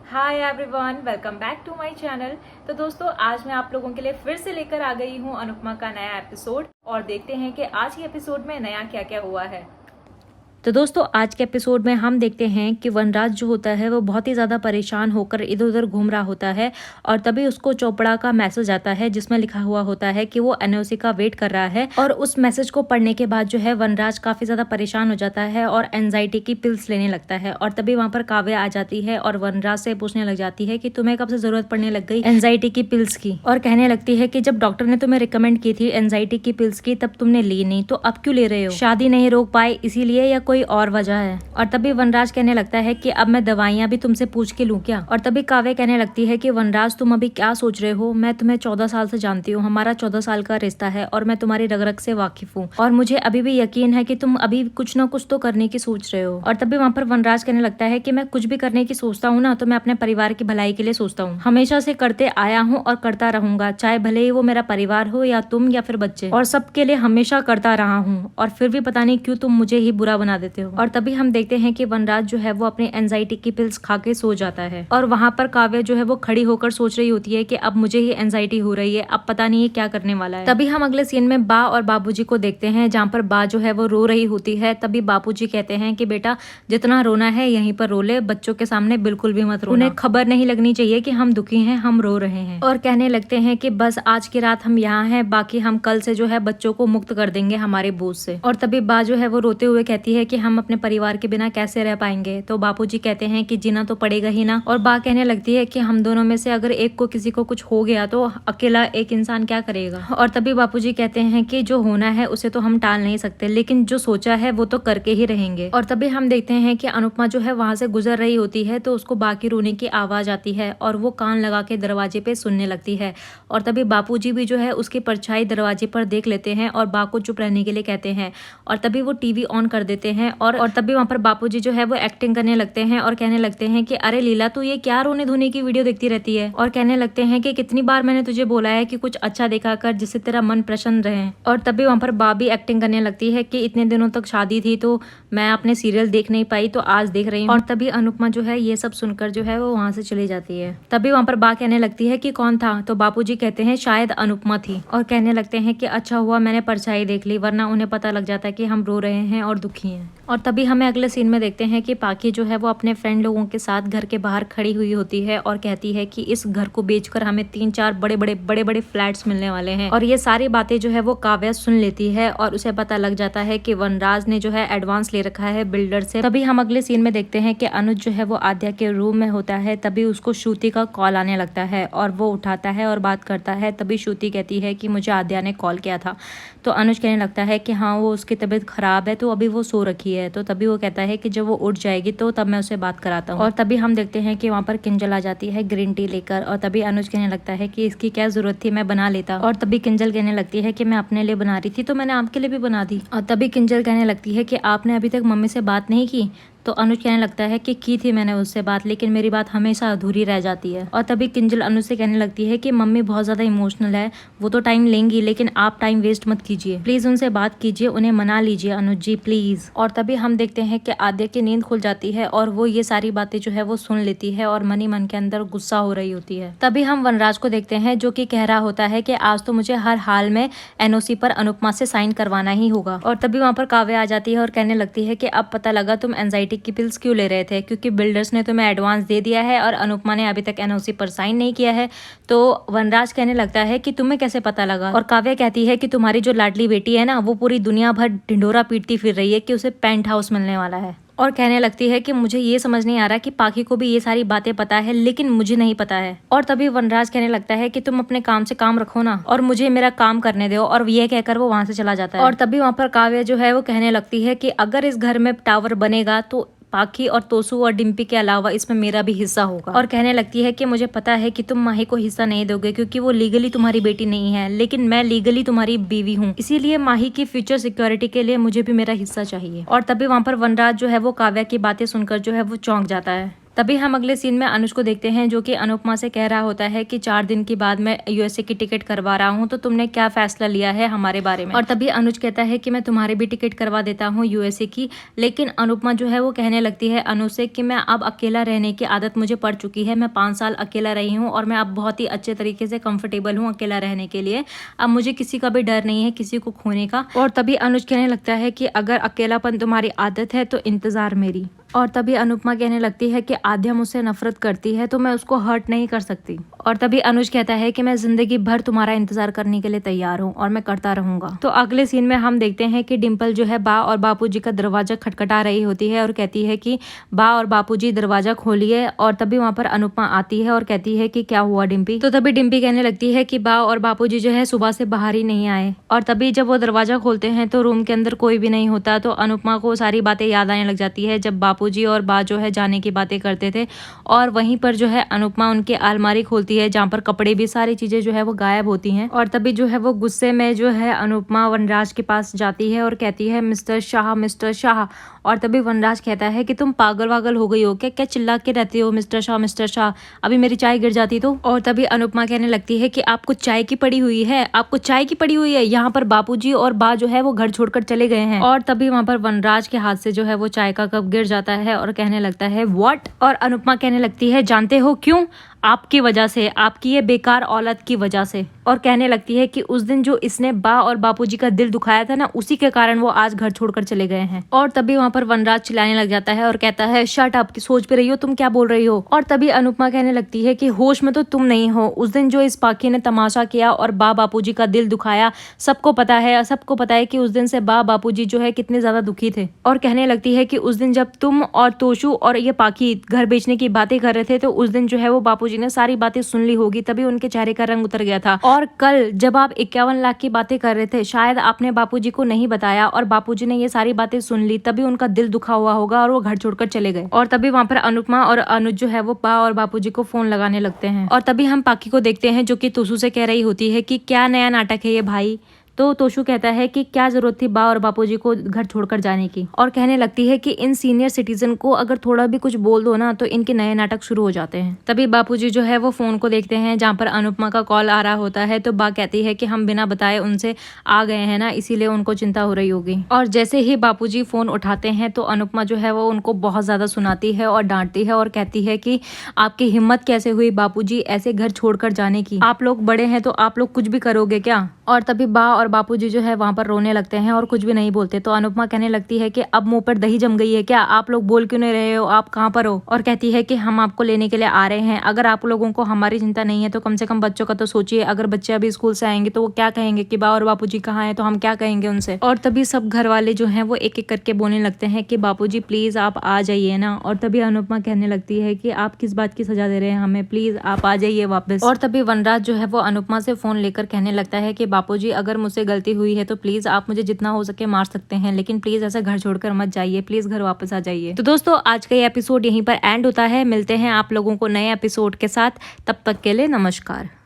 Hi everyone, welcome back to my channel. तो दोस्तों, आज मैं आप लोगों के लिए फिर से लेकर आ गई हूँ अनुपमा का नया एपिसोड और देखते हैं कि आज के एपिसोड में नया क्या क्या हुआ है। तो दोस्तों आज के एपिसोड में हम देखते हैं कि वनराज जो होता है वो बहुत ही ज़्यादा परेशान होकर इधर उधर घूम रहा होता है और तभी उसको चोपड़ा का मैसेज आता है जिसमें लिखा हुआ होता है कि वो एनओसी का वेट कर रहा है। और उस मैसेज को पढ़ने के बाद जो है वनराज काफ़ी ज़्यादा परेशान हो जाता है और एंजाइटी की पिल्स लेने लगता है। और तभी वहाँ पर काव्या आ जाती है और वनराज से पूछने लग जाती है कि तुम्हें कब से ज़रूरत पड़ने लग गई एंजाइटी की पिल्स की, और कहने लगती है कि जब डॉक्टर ने तुम्हें रिकमेंड की थी एंजाइटी की पिल्स की तब तुमने ली नहीं, तो अब क्यों ले रहे हो? शादी नहीं रोक पाए इसीलिए या कोई और वजह है? और तभी वनराज कहने लगता है कि अब मैं दवाइयां भी तुमसे पूछ के लूं क्या? और तभी काव्या कहने लगती है कि वनराज तुम अभी क्या सोच रहे हो? मैं तुम्हें 14 साल से जानती हूँ, हमारा 14 साल का रिश्ता है और मैं तुम्हारी रग रग से वाकिफ हूँ और मुझे अभी भी यकीन है कि तुम अभी कुछ ना कुछ तो करने की सोच रहे हो। और तभी वहाँ पर वनराज कहने लगता है कि मैं कुछ भी करने की सोचता हूँ ना तो मैं अपने परिवार की भलाई के लिए सोचता हूँ, हमेशा से करते आया हूँ और करता रहूंगा, चाहे भले ही वो मेरा परिवार हो या तुम या फिर बच्चे, और सबके लिए हमेशा करता रहा हूँ और फिर भी पता नहीं क्यों तुम मुझे ही बुरा बना देते हो। और तभी हम देखते हैं कि वनराज जो है वो अपनी एंजाइटी की पिल्स खा के सो जाता है और वहां पर काव्या जो है वो खड़ी होकर सोच रही होती है कि अब मुझे ही एंजाइटी हो रही है, अब पता नहीं है क्या करने वाला है। तभी हम अगले सीन में बा और बाबूजी को देखते हैं जहाँ पर बा जो है वो रो रही होती है। तभी बापूजी कहते हैं कि बेटा जितना रोना है यहीं पर रो ले, बच्चों के सामने बिल्कुल भी मत रोना, उन्हें खबर नहीं लगनी चाहिए कि हम दुखी हैं, हम रो रहे हैं। और कहने लगते हैं कि बस आज की रात हम यहाँ हैं, बाकी हम कल से जो है बच्चों को मुक्त कर देंगे हमारे बोझ से। और तभी बा जो है वो रोते हुए कहती है कि हम अपने परिवार के बिना कैसे रह पाएंगे? तो बापूजी कहते हैं कि जीना तो पड़ेगा ही ना। और बा कहने लगती है कि हम दोनों में से अगर एक को किसी को कुछ हो गया तो अकेला एक इंसान क्या करेगा? और तभी बापूजी कहते हैं कि जो होना है उसे तो हम टाल नहीं सकते, लेकिन जो सोचा है वो तो करके ही रहेंगे। और तभी हम देखते हैं कि अनुपमा जो है वहां से गुजर रही होती है तो उसको बा की रोने की आवाज आती है और वो कान लगा के दरवाजे पे सुनने लगती है। और तभी बापूजी भी जो है उसकी परछाई दरवाजे पर देख लेते हैं और बा को चुप रहने के लिए कहते हैं। और तभी वो टीवी ऑन कर देते हैं और तभी वहां पर बापूजी जो है वो एक्टिंग करने लगते हैं और कहने लगते हैं कि अरे लीला तू ये क्या रोने धोने की वीडियो देखती रहती है? और कहने लगते हैं कि कितनी बार मैंने तुझे बोला है कि कुछ अच्छा देखा कर जिससे तेरा मन प्रसन्न रहे। और तभी वहां पर बा भी एक्टिंग करने लगती है कि इतने दिनों तक शादी थी तो मैं अपने सीरियल देख नहीं पाई तो आज देख रही हूँ। और तभी अनुपमा जो है ये सब सुनकर जो है वो वहां से चली जाती है। तभी वहां पर बा कहने लगती है कि कौन था? तो बापूजी कहते हैं शायद अनुपमा थी और कहने लगते हैं कि अच्छा हुआ मैंने परछाई देख ली, वरना उन्हें पता लग जाता है कि हम रो रहे हैं और दुखी हैं। और तभी हमें अगले सीन में देखते हैं कि पाकी जो है वो अपने फ्रेंड लोगों के साथ घर के बाहर खड़ी हुई होती है और कहती है कि इस घर को बेचकर हमें 3-4 बड़े बड़े फ्लैट्स मिलने वाले हैं। और ये सारी बातें जो है वो काव्या सुन लेती है और उसे पता लग जाता है कि वनराज ने जो है एडवांस ले रखा है बिल्डर से। तभी हम अगले सीन में देखते हैं कि अनुज जो है वो आद्या के रूम में होता है। तभी उसको श्रुति का कॉल आने लगता है और वो उठाता है और बात करता है। तभी श्रुति कहती है कि मुझे आद्या ने कॉल किया था। तो अनुज कहने लगता है कि हाँ वो उसकी तबीयत खराब है तो अभी वो सो रखी है। तो तभी वो कहता है कि जब वो उठ जाएगी तो तब मैं उसे बात कराता हूँ। और तभी हम देखते हैं कि वहाँ पर किंजल आ जाती है ग्रीन टी लेकर और तभी अनुज कहने लगता है कि इसकी क्या जरूरत थी, मैं बना लेता। और तभी किंजल कहने लगती है कि मैं अपने लिए बना रही थी तो मैंने आपके लिए भी बना दी। और तभी किंजल कहने लगती है कि आपने अभी तक मम्मी से बात नहीं की? तो अनुज कहने लगता है कि की थी मैंने उससे बात, लेकिन मेरी बात हमेशा अधूरी रह जाती है। और तभी किंजल अनुज से कहने लगती है कि मम्मी बहुत ज्यादा इमोशनल है, वो तो टाइम लेंगी लेकिन आप टाइम वेस्ट मत कीजिए, प्लीज उनसे बात कीजिए, उन्हें मना लीजिए अनुज जी प्लीज। और तभी हम देखते हैं कि आद्या की नींद खुल जाती है और वो ये सारी बातें जो है वो सुन लेती है और मन ही मन के अंदर गुस्सा हो रही होती है। तभी हम वनराज को देखते हैं जो कि कह रहा होता है कि आज तो मुझे हर हाल में एनओसी पर अनुपमा से साइन करवाना ही होगा। और तभी वहां पर काव्या आ जाती है और कहने लगती है कि अब पता लगा तुम एंजाइटी की पिल्स क्यों ले रहे थे, क्योंकि बिल्डर्स ने तुम्हें एडवांस दे दिया है और अनुपमा ने अभी तक एनओसी पर साइन नहीं किया है। तो वनराज कहने लगता है कि तुम्हें कैसे पता लगा? और काव्या कहती है कि तुम्हारी जो लाडली बेटी है ना वो पूरी दुनिया भर ढिंडोरा पीटती फिर रही है कि उसे पेंट हाउस मिलने वाला है। और कहने लगती है कि मुझे ये समझ नहीं आ रहा कि पाकी को भी ये सारी बातें पता है लेकिन मुझे नहीं पता है। और तभी वनराज कहने लगता है कि तुम अपने काम से काम रखो ना और मुझे मेरा काम करने दो। और ये कहकर वो वहां से चला जाता है। और तभी वहां पर काव्या जो है वो कहने लगती है कि अगर इस घर में टावर बनेगा तो पाखी और तोसू और डिम्पी के अलावा इसमें मेरा भी हिस्सा होगा। और कहने लगती है कि मुझे पता है कि तुम माही को हिस्सा नहीं दोगे क्योंकि वो लीगली तुम्हारी बेटी नहीं है, लेकिन मैं लीगली तुम्हारी बीवी हूँ, इसीलिए माही की फ्यूचर सिक्योरिटी के लिए मुझे भी मेरा हिस्सा चाहिए। और तभी वहाँ पर वनराज जो है वो काव्या की बातें सुनकर जो है वो चौंक जाता है। तभी हम अगले सीन में अनुज को देखते हैं जो कि अनुपमा से कह रहा होता है कि 4 दिन के बाद मैं यूएसए की टिकट करवा रहा हूँ, तो तुमने क्या फैसला लिया है हमारे बारे में। और तभी अनुज कहता है कि मैं तुम्हारी भी टिकट करवा देता हूँ यूएसए की। लेकिन अनुपमा जो है वो कहने लगती है अनुज से कि मैं अब अकेला रहने की आदत मुझे पड़ चुकी है। मैं 5 साल अकेला रही हूँ और मैं अब बहुत ही अच्छे तरीके से कंफर्टेबल हूँ अकेला रहने के लिए। अब मुझे किसी का भी डर नहीं है किसी को खोने का। और तभी अनुज कहने लगता है कि अगर अकेलापन तुम्हारी आदत है तो इंतजार मेरी। और तभी अनुपमा कहने लगती है कि आद्या मुझसे नफरत करती है तो मैं उसको हर्ट नहीं कर सकती। और तभी अनुज कहता है कि मैं जिंदगी भर तुम्हारा इंतजार करने के लिए तैयार हूँ और मैं करता रहूंगा। तो अगले सीन में हम देखते हैं कि डिम्पल जो है बा और बापूजी का दरवाजा खटखटा रही होती है और कहती है कि बा और बापूजी दरवाजा खोलिए। और तभी वहां पर अनुपमा आती है और कहती है कि क्या हुआ डिम्पी। तो तभी डिम्पी कहने लगती है कि बा और बापूजी जो है सुबह से बाहर ही नहीं आए। और तभी जब वो दरवाजा खोलते हैं तो रूम के अंदर कोई भी नहीं होता। तो अनुपमा को सारी बातें याद आने लग जाती है जब बापूजी और बा जो है जाने की बातें करते थे। और वहीं पर जो है अनुपमा उनकी अलमारी खोलती है जहाँ पर कपड़े भी सारी चीजें जो है वो गायब होती हैं। और तभी जो है वो गुस्से में जो है अनुपमा वनराज के पास जाती है और कहती है मिस्टर शाह मिस्टर शाह। और तभी वनराज कहता है कि तुम पागल वागल हो गई हो क्या, क्या चिल्ला के रहते हो मिस्टर शाह, अभी मेरी चाय गिर जाती तो। और तभी अनुपमा कहने लगती है कि आपको चाय की पड़ी हुई है, आपको चाय की पड़ी हुई है। यहाँ पर बापूजी और बा जो है वो घर छोड़कर चले गए हैं। और तभी वहां पर वनराज के हाथ से जो है वो चाय का कप गिर जाता है और कहने लगता है व्हाट। और अनुपमा कहने लगती है जानते हो क्यों, आपकी वजह से, आपकी ये बेकार औलाद की वजह से। और कहने लगती है कि उस दिन जो इसने बा और बापूजी का दिल दुखाया था ना, उसी के कारण वो आज घर छोड़कर चले गए हैं। और तभी वहां पर वनराज चिल्लाने लग जाता है और कहता है शट अप, की सोच पे रही हो तुम, क्या बोल रही हो। और तभी अनुपमा कहने लगती है कि होश में तो तुम नहीं हो। उस दिन जो इस पाखी ने तमाशा किया और बा बापूजी का दिल दुखाया, सबको पता है कि उस दिन से बा बापूजी जो है कितने ज्यादा दुखी थे। और कहने लगती है कि उस दिन जब तुम और तोशु और ये पाखी घर बेचने की बातें कर रहे थे तो उस दिन जो है वो बापूजी ने सारी बातें सुन ली होगी, तभी उनके चेहरे का रंग उतर गया था। और कल जब आप 51 लाख की बातें कर रहे थे, शायद आपने बापूजी को नहीं बताया और बापूजी ने ये सारी बातें सुन ली, तभी उनका दिल दुखा हुआ होगा और वो घर छोड़कर चले गए। और तभी वहां पर अनुपमा और अनुज जो है वो बा और बापूजी को फोन लगाने लगते हैं। और तभी हम पाखी को देखते हैं जो कि तोशु से कह रही होती है कि क्या नया नाटक है ये भाई। तो तोशु कहता है कि क्या जरूरत थी बा और बापूजी को घर छोड़कर जाने की। और कहने लगती है कि इन सीनियर सिटीजन को अगर थोड़ा भी कुछ बोल दो ना तो इनके नए नाटक शुरू हो जाते हैं। तभी बापूजी जो है वो फोन को देखते हैं जहाँ पर अनुपमा का कॉल आ रहा होता है। तो बा कहती है कि हम बिना बताए उनसे आ गए हैं ना, इसीलिए उनको चिंता हो रही होगी। और जैसे ही बापूजी फोन उठाते हैं तो अनुपमा जो है वो उनको बहुत ज्यादा सुनाती है और डांटती है और कहती है कि आपकी हिम्मत कैसे हुई बापूजी ऐसे घर छोड़कर जाने की, आप लोग बड़े हैं तो आप लोग कुछ भी करोगे क्या। और तभी बा और बापूजी जो है वहां पर रोने लगते हैं और कुछ भी नहीं बोलते। तो अनुपमा कहने लगती है कि अब मुंह पर दही जम गई है क्या, आप लोग बोल क्यों नहीं रहे हो, आप कहाँ पर हो। और कहती है कि हम आपको लेने के लिए आ रहे हैं, अगर आप लोगों को हमारी चिंता नहीं है तो कम से कम बच्चों का तो सोचिए। अगर बच्चे अभी स्कूल से आएंगे तो वो क्या कहेंगे कि बा और बापूजी कहाँ हैं, तो हम क्या कहेंगे उनसे। और तभी सब घर वाले जो हैं वो एक एक करके बोलने लगते हैं कि बापूजी प्लीज आप आ जाइए ना। और तभी अनुपमा कहने लगती है कि आप किस बात की सजा दे रहे हैं हमें, प्लीज आप आ जाइए वापस। और तभी वनराज जो है वो अनुपमा से फोन लेकर कहने लगता है कि बापूजी अगर मुझसे गलती हुई है तो प्लीज आप मुझे जितना हो सके मार सकते हैं, लेकिन प्लीज ऐसा घर छोड़कर मत जाइए, प्लीज घर वापस आ जाइए। तो दोस्तों आज का ये एपिसोड यहीं पर एंड होता है। मिलते हैं आप लोगों को नए एपिसोड के साथ, तब तक के लिए नमस्कार।